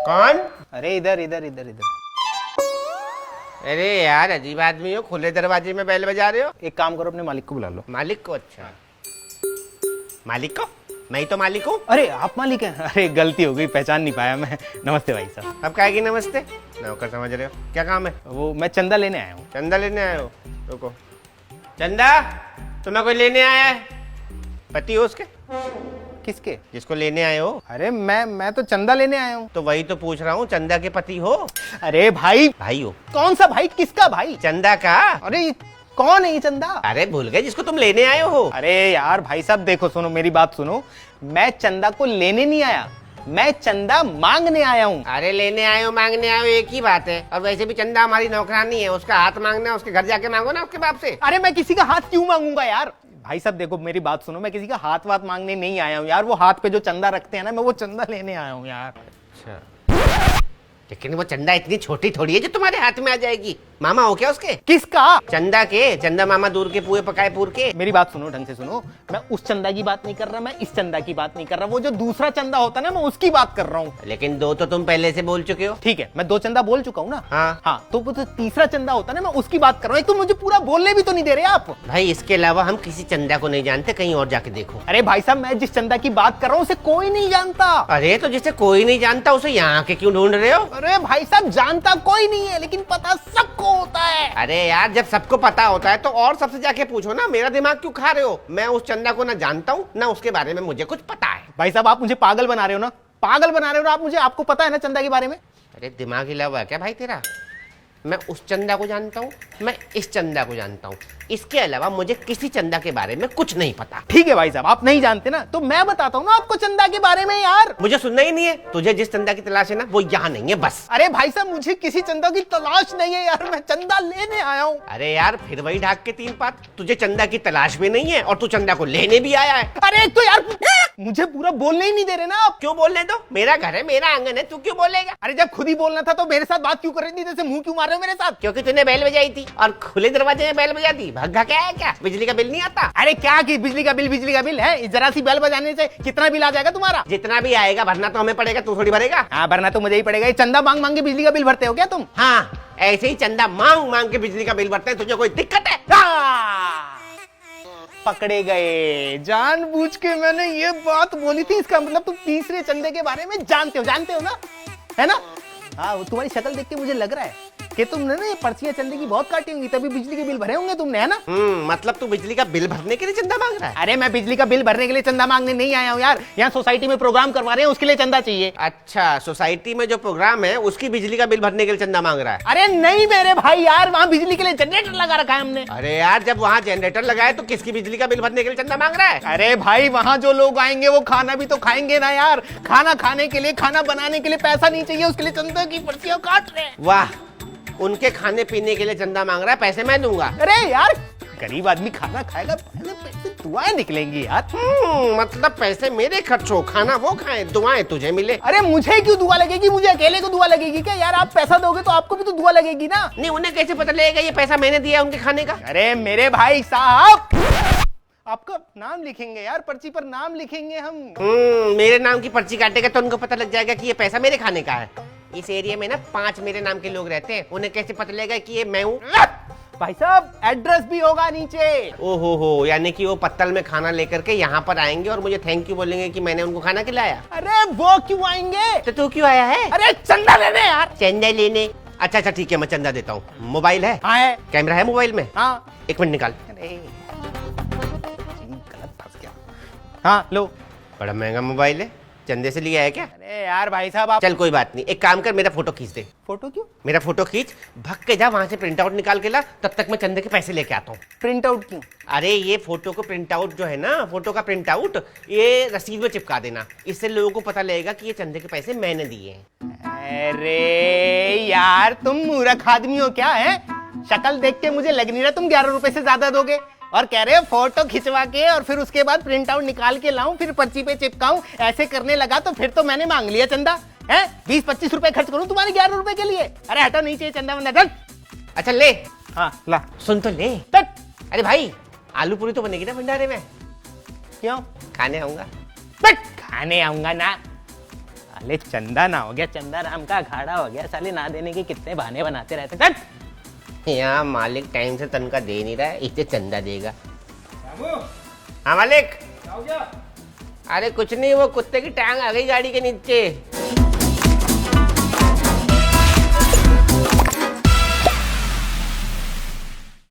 कौन? अरे इधर इधर इधर इधर। अरे यार अजीब आदमी हो, खुले दरवाजे में बेल बजा रहे हो। एक काम करो, अपने मालिक को बुला लो। मालिक को? अच्छा, मालिक को? मैं ही तो मालिक हूँ। अरे आप मालिक हैं? अरे गलती हो गई, पहचान नहीं पाया मैं। नमस्ते भाई साहब। अब काहे की नमस्ते? नौकर समझ रहे हो? क्या काम है? वो मैं चंदा लेने आया हूँ। चंदा लेने आए हो? रुको। चंदा, तुम्हें कोई लेने आया है? पति हो उसके? किसके? जिसको लेने आए हो? अरे मैं तो चंदा लेने आया हूँ। तो वही तो पूछ रहा हूँ, चंदा के पति हो? अरे भाई, भाई हो? कौन सा भाई? किसका भाई? चंदा का। अरे कौन है ये चंदा? अरे भूल गए जिसको तुम लेने आए हो। अरे यार भाई साहब देखो, सुनो मेरी बात सुनो। मैं चंदा को लेने नहीं आया, मैं चंदा मांगने आया हूँ। अरे लेने आए हो मांगने आए हो एक ही बात है। और वैसे भी चंदा हमारी नौकरानी है, उसका हाथ मांगना है, उसके घर जाके मांगो ना उसके बाप से। अरे मैं किसी का हाथ क्यों मांगूंगा यार? भाई साहब देखो मेरी बात सुनो, मैं किसी का हाथ वाथ मांगने नहीं आया हूँ यार। वो हाथ पे जो चंदा रखते हैं ना, मैं वो चंदा लेने आया हूँ यार। अच्छा, लेकिन वो चंदा इतनी छोटी थोड़ी है जो तुम्हारे हाथ में आ जाएगी। मामा हो क्या उसके? किसका? चंदा के। चंदा मामा दूर के पुए पकाए पूर के। मेरी बात सुनो, ढंग से सुनो। मैं उस चंदा की बात नहीं कर रहा, मैं इस चंदा की बात नहीं कर रहा। वो जो दूसरा चंदा होता है ना, मैं उसकी बात कर रहा हूँ। लेकिन दो तो तुम पहले से बोल चुके हो। ठीक है, मैं 2 चंदा बोल चुका हूँ ना। हाँ। तो वो जो तीसरा चंदा होता है ना, मैं उसकी बात कर रहा हूँ। एक तो मुझे पूरा बोलने भी तो नहीं दे रहे आप। भाई इसके अलावा हम किसी चंदा को नहीं जानते, कहीं और जाके देखो। अरे भाई साहब, मैं जिस चंदा की बात कर रहा हूँ उसे कोई नहीं जानता। अरे तो जिसे कोई नहीं जानता उसे यहाँ के क्यों ढूंढ रहे हो? अरे भाई साहब, जानता कोई नहीं है लेकिन पता सबको होता है। अरे यार जब सबको पता होता है तो और सबसे जाके पूछो ना, मेरा दिमाग क्यों खा रहे हो? मैं उस चंदा को ना जानता हूँ ना उसके बारे में मुझे कुछ पता है। भाई साहब आप मुझे पागल बना रहे हो ना, पागल बना रहे हो ना आप मुझे। आपको पता है ना चंदा के बारे में? अरे दिमाग हिला हुआ है क्या भाई तेरा? मैं उस चंदा को जानता हूँ, मैं इस चंदा को जानता हूँ, इसके अलावा मुझे किसी चंदा के बारे में कुछ नहीं पता। ठीक है भाई साहब, आप नहीं जानते ना, तो मैं बताता हूँ ना आपको चंदा के बारे में यार। मुझे सुनना ही नहीं है। तुझे जिस चंदा की तलाश है ना वो यहाँ नहीं है बस। अरे भाई साहब, मुझे किसी चंदा की तलाश नहीं है यार, मैं चंदा लेने आया हूँ। अरे यार फिर वही ढाक के 3 पात। तुझे चंदा की तलाश भी नहीं है और तू चंदा को लेने भी आया है। अरे तो यार मुझे पूरा बोलने ही नहीं दे रहे ना आप। क्यों बोलने दो? मेरा घर है, मेरा आंगन है, तू क्यों बोलेगा? अरे जब खुद ही बोलना था तो मेरे साथ बात क्यों कर रही थी? जैसे मुंह क्यों मार रहे हो मेरे साथ? क्योंकि तूने बेल बजाई थी और खुले दरवाजे में बेल बजा दी। भग्गा क्या है क्या? बिजली का बिल नहीं आता? अरे क्या कि बिजली का बिल है? जरा सी बेल बजाने से कितना बिल आ जाएगा तुम्हारा? जितना भी आएगा भरना तो हमें पड़ेगा, तू थोड़ी भरेगा। हाँ, भरना तो मुझे ही पड़ेगा। ये चंदा मांग मांग के बिजली का बिल भरते हो क्या तुम? हाँ, ऐसे ही चंदा मांग मांग के बिजली का बिल भरते हैं। तुझे कोई दिक्कत है? पकड़े गए। जानबूझ के मैंने ये बात बोली थी, इसका मतलब तुम तीसरे चंदे के बारे में जानते हो ना, है ना? हाँ, तुम्हारी शक्ल देख के मुझे लग रहा है कि तुमने ना ये पर्चियां चंदे की बहुत काटी होंगी, तभी बिजली के बिल भरे होंगे तुमने, है ना? मतलब तू बिजली का बिल भरने के लिए चंदा मांग रहा है? अरे मैं बिजली का बिल भरने के लिए चंदा मांगने नहीं आया हूँ यार। यहाँ सोसाइटी में प्रोग्राम करवा रहे हैं, उसके लिए चंदा चाहिए। अच्छा, सोसाइटी में जो प्रोग्राम है उसकी बिजली का बिल भरने के लिए चंदा मांग रहा है? अरे नहीं मेरे भाई यार, वहाँ बिजली के लिए जनरेटर लगा रखा है हमने। अरे यार जब वहाँ जनरेटर लगाए तो किसकी बिजली का बिल भरने के लिए चंदा मांग रहा है? अरे भाई वहाँ जो लोग आएंगे वो खाना भी तो खाएंगे ना यार। खाना खाने के लिए, खाना बनाने के लिए पैसा नहीं चाहिए, उसके लिए चंदा की पर्चियां काट रहे हैं। वाह, उनके खाने पीने के लिए चंदा मांग रहा है, पैसे मैं दूंगा। अरे यार गरीब आदमी खाना खाएगा, पैसे दुआएं निकलेंगी यार। मतलब पैसे मेरे खर्च हो, खाना वो खाए, दुआएं तुझे मिले। अरे मुझे क्यों दुआ लगेगी? मुझे अकेले को दुआ लगेगी क्या यार? आप पैसा दोगे तो आपको भी तो दुआ लगेगी ना। नहीं, उन्हें कैसे पता लगेगा ये पैसा मैंने दिया है उनके खाने का? अरे मेरे भाई साहब, आपका नाम लिखेंगे यार, पर्ची पर नाम लिखेंगे हम। मेरे नाम की पर्ची काटेगा तो उनको पता लग जाएगा कि ये पैसा मेरे खाने का है। इस एरिया में ना 5 मेरे नाम के लोग रहते हैं, उन्हें कैसे पता लगेगा कि ये मैं हूँ? भाई साहब एड्रेस भी होगा नीचे। ओहो हो, यानी कि वो पत्तल में खाना लेकर के यहाँ पर आएंगे और मुझे थैंक यू बोलेंगे कि मैंने उनको खाना खिलाया। अरे वो क्यों आएंगे? तो तू क्यों आया है? अरे चंदा लेने यार। चंदा लेने? अच्छा ठीक है, मैं चंदा देता हूँ। मोबाइल है? हाँ है। कैमरा है मोबाइल में? हाँ। 1 मिनट निकाल। गलत फंस गया। हाँ लो। बड़ा महंगा मोबाइल है, चंदे से लिया है क्या? अरे यार भाई साहब आप। चल कोई बात नहीं, एक काम कर, मेरा फोटो खींच दे। फोटो क्यों? मेरा फोटो खींच, भग के जा वहां से प्रिंट आउट निकाल के ला, तब तक मैं चंदे के पैसे लेके आता हूँ। प्रिंट आउट क्यों? अरे ये फोटो को प्रिंट आउट जो है ना, फोटो का प्रिंट आउट ये रसीद में चिपका देना, इससे लोगों को पता लगेगा कि ये चंदे के पैसे मैंने दिए हैं। अरे यार तुम मूर्ख आदमी हो क्या है? शक्ल देख के मुझे लग नहीं रहा तुम 11 रुपए से ज्यादा दोगे, और कह रहे हो फोटो खिंचवा के और फिर उसके बाद प्रिंट आउट निकाल के लाऊं, फिर पर्ची पे चिपकाऊं। ऐसे करने लगा तो फिर तो मैंने मांग लिया चंदा है। 20-25 रुपए खर्च करूं तुम्हारे 11 रुपए के लिए? अरे हटो, नहीं चाहिए चंदा वंदा। चल। अच्छा ले। हाँ ला। सुन तो ले। अरे भाई आलू पूरी तो बनेगी ना भंडारे में? क्यों? खाने आऊंगा। खाने आऊंगा ना। साले चंदा ना हो गया, चंदा नाम का अखाड़ा हो गया। साले ना देने के कितने बहाने बनाते रहते। चल यहाँ मालिक टाइम से तनख्वाह दे नहीं रहा है, इसे चंदा देगा। हाँ मालिक। अरे कुछ नहीं, वो कुत्ते की टांग आ गई गाड़ी के नीचे।